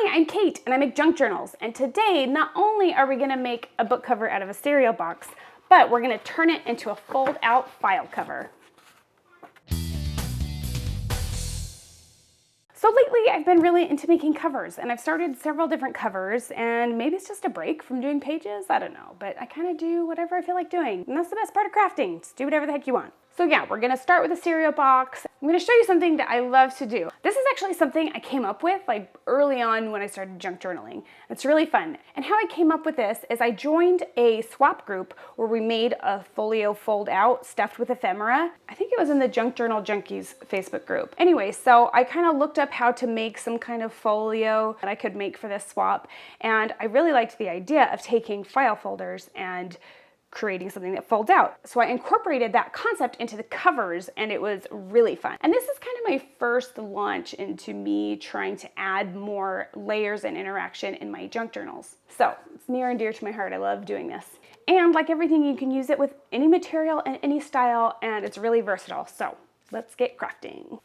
Hi, I'm Kate and I make junk journals. And today, not only are we gonna make a book cover out of a cereal box, but we're gonna turn it into a fold out file cover. So lately I've been really into making covers and I've started several different covers, and maybe it's just a break from doing pages, I don't know, but I kind of do whatever I feel like doing. And that's the best part of crafting, just do whatever the heck you want. So yeah, we're gonna start with a cereal box. I'm gonna show you something that I love to do. This is actually something I came up with like early on when I started junk journaling. It's really fun. And how I came up with this is I joined a swap group where we made a folio fold out stuffed with ephemera. I think it was in the Junk Journal Junkies Facebook group. Anyway, so I kind of looked up how to make some kind of folio that I could make for this swap. And I really liked the idea of taking file folders and creating something that folds out. So I incorporated that concept into the covers and it was really fun. And this is kind of my first launch into me trying to add more layers and interaction in my junk journals. So it's near and dear to my heart. I love doing this. And like everything, you can use it with any material and any style, and it's really versatile. So let's get crafting.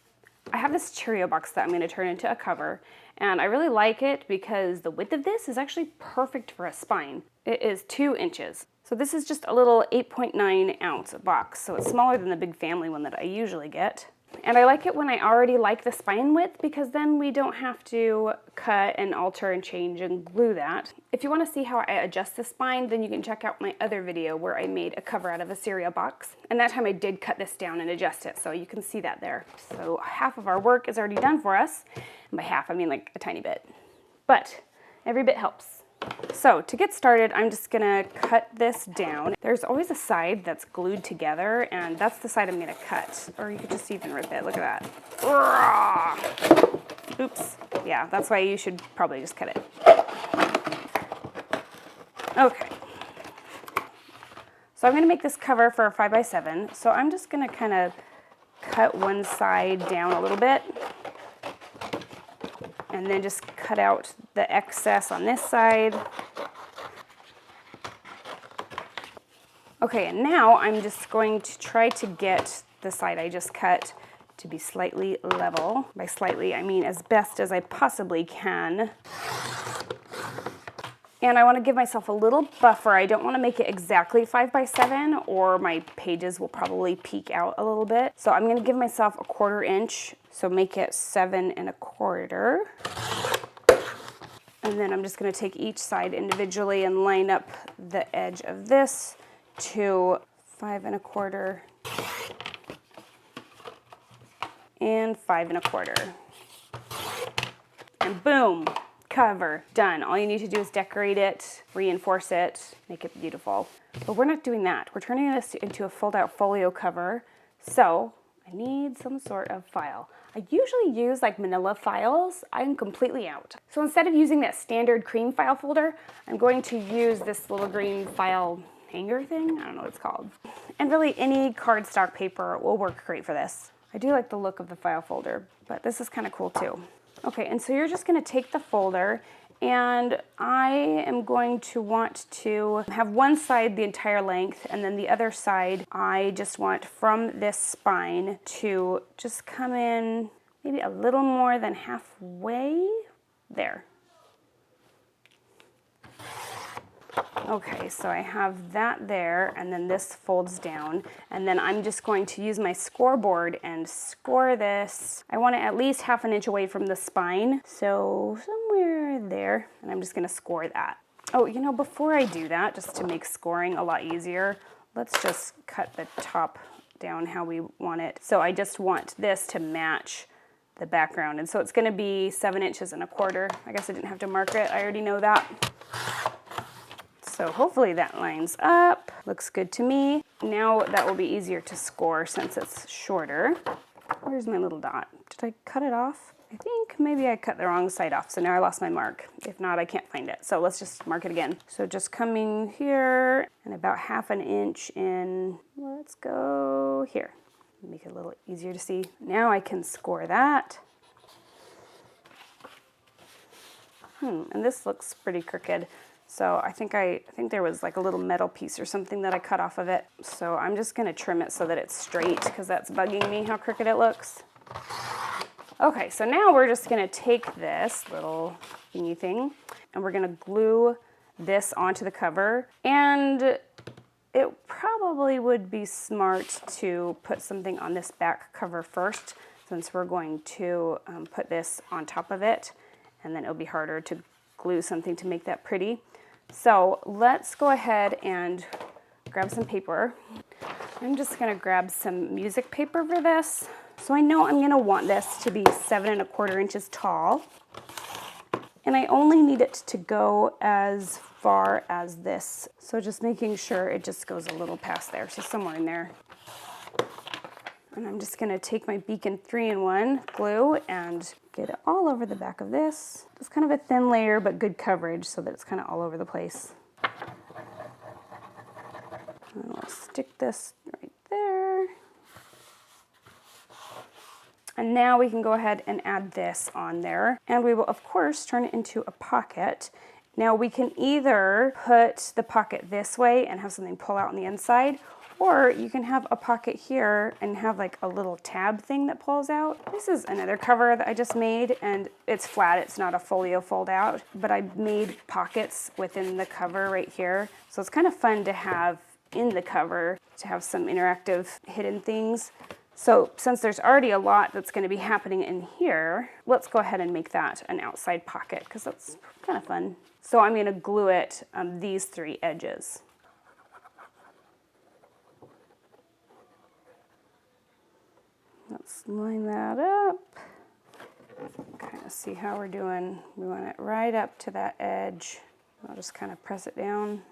I have this Cheerio box that I'm going to turn into a cover, and I really like it because the width of this is actually perfect for a spine. It is 2 inches. So this is just a little 8.9 ounce box, so it's smaller than the big family one that I usually get. And I like it when I already like the spine width because then we don't have to cut and alter and change and glue that. If you want to see how I adjust the spine, then you can check out my other video where I made a cover out of a cereal box. And that time I did cut this down and adjust it, so you can see that there. So half of our work is already done for us. And by half, I mean like a tiny bit. But every bit helps. So to get started, I'm just gonna cut this down. There's always a side that's glued together, and that's the side I'm gonna cut. Or you could just even rip it, look at that. Oops, yeah, that's why you should probably just cut it. Okay. So I'm gonna make this cover for a 5x7. So I'm just gonna kind of cut one side down a little bit, and then just cut out the excess on this side. Okay, and now I'm just going to try to get the side I just cut to be slightly level. By slightly, I mean as best as I possibly can. And I want to give myself a little buffer. I don't want to make it exactly 5x7 or my pages will probably peek out a little bit. So I'm going to give myself a 1/4 inch. So make it 7 1/4. And then I'm just going to take each side individually and line up the edge of this to 5 1/4 and 5 1/4. And boom, cover, done. All you need to do is decorate it, reinforce it, make it beautiful. But we're not doing that. We're turning this into a fold-out folio cover, so I need some sort of file. I usually use like manila files. I'm completely out. So instead of using that standard cream file folder, I'm going to use this little green file hanger thing. I don't know what it's called. And really any cardstock paper will work great for this. I do like the look of the file folder, but this is kind of cool too. Okay, and so you're just gonna take the folder, and I am going to want to have one side the entire length, and then the other side I just want from this spine to just come in maybe a little more than halfway there. Okay, so I have that there, and then this folds down, and then I'm just going to use my scoreboard and score this. I want it at least 1/2 inch away from the spine, so somewhere there, and I'm just gonna score that. Oh, you know, before I do that, just to make scoring a lot easier, let's just cut the top down how we want it. So I just want this to match the background, and so it's gonna be 7 1/4. I guess I didn't have to mark it, I already know that. So hopefully that lines up. Looks good to me. Now that will be easier to score since it's shorter. Where's my little dot? Did I cut it off? I think maybe I cut the wrong side off, so now I lost my mark. If not, I can't find it. So let's just mark it again. So just coming here and about 1/2 inch in, let's go here. Make it a little easier to see. Now I can score that. And this looks pretty crooked. So I think there was like a little metal piece or something that I cut off of it. So I'm just gonna trim it so that it's straight because that's bugging me how crooked it looks. Okay, so now we're just gonna take this little thingy thing and we're gonna glue this onto the cover. And it probably would be smart to put something on this back cover first, since we're going to put this on top of it, and then it'll be harder to glue something to make that pretty. So let's go ahead and grab some paper. I'm just gonna grab some music paper for this. So I know I'm gonna want this to be 7 1/4 inches tall. And I only need it to go as far as this. So just making sure it just goes a little past there, so somewhere in there. And I'm just gonna take my Beacon 3-in-1 glue and get it all over the back of this. It's kind of a thin layer, but good coverage so that it's kind of all over the place. And I'll stick this right there. And now we can go ahead and add this on there. And we will, of course, turn it into a pocket. Now we can either put the pocket this way and have something pull out on the inside, or you can have a pocket here and have like a little tab thing that pulls out. This is another cover that I just made, and it's flat, it's not a folio fold out, but I made pockets within the cover right here. So it's kind of fun to have in the cover, to have some interactive hidden things. So since there's already a lot that's going to be happening in here, let's go ahead and make that an outside pocket, because that's kind of fun. So I'm going to glue it on these 3 edges. Let's line that up. Kind of see how we're doing. We want it right up to that edge. I'll just kind of press it down.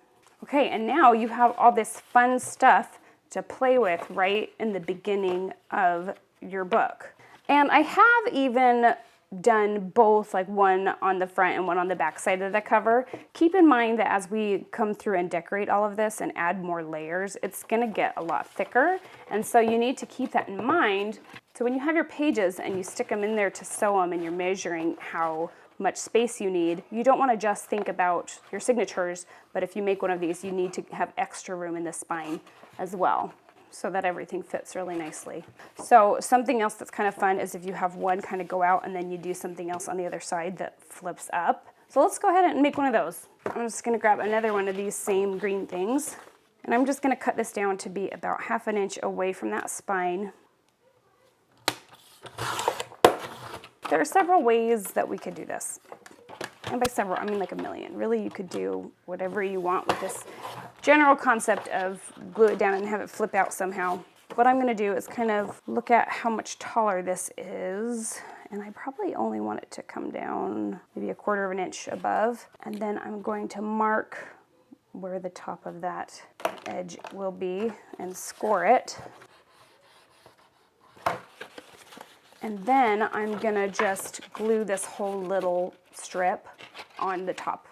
Okay, and now you have all this fun stuff to play with right in the beginning of your book. And I have even done both, like one on the front and one on the back side of the cover. Keep in mind that as we come through and decorate all of this and add more layers, it's gonna get a lot thicker. And so you need to keep that in mind. So when you have your pages and you stick them in there to sew them and you're measuring how much space you need, you don't want to just think about your signatures, but if you make one of these, you need to have extra room in the spine as well, so that everything fits really nicely. So something else that's kind of fun is if you have one kind of go out and then you do something else on the other side that flips up. So let's go ahead and make one of those. I'm just gonna grab another one of these same green things, and I'm just gonna cut this down to be about 1/2 inch away from that spine. There are several ways that we could do this. And by several, I mean like a million. Really, you could do whatever you want with this general concept of glue it down and have it flip out somehow. What I'm gonna do is kind of look at how much taller this is, and I probably only want it to come down maybe 1/4 inch above. And then I'm going to mark where the top of that edge will be and score it. And then I'm gonna just glue this whole little strip on the top.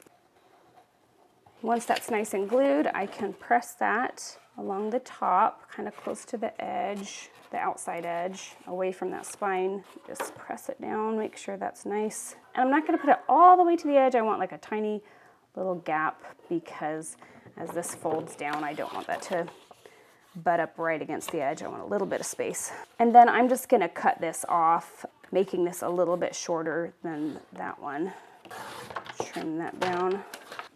Once that's nice and glued, I can press that along the top, kind of close to the edge, the outside edge, away from that spine. Just press it down, make sure that's nice. And I'm not gonna put it all the way to the edge. I want like a tiny little gap, because as this folds down, I don't want that to butt up right against the edge. I want a little bit of space. And then I'm just gonna cut this off, making this a little bit shorter than that one. Trim that down.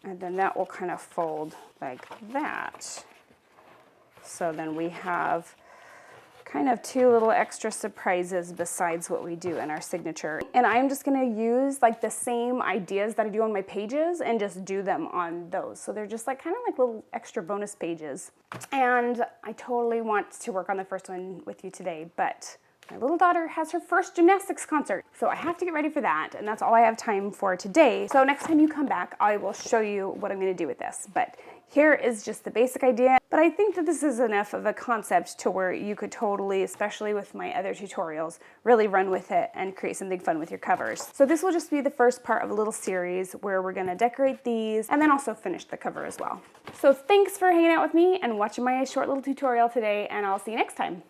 And then that will kind of fold like that. So then we have kind of 2 little extra surprises besides what we do in our signature. And I'm just gonna use like the same ideas that I do on my pages and just do them on those. So they're just like kind of like little extra bonus pages. And I totally want to work on the first one with you today, but my little daughter has her first gymnastics concert, so I have to get ready for that, and that's all I have time for today. So next time you come back, I will show you what I'm gonna do with this. But here is just the basic idea, but I think that this is enough of a concept to where you could totally, especially with my other tutorials, really run with it and create something fun with your covers. So this will just be the first part of a little series where we're gonna decorate these and then also finish the cover as well. So thanks for hanging out with me and watching my short little tutorial today, and I'll see you next time.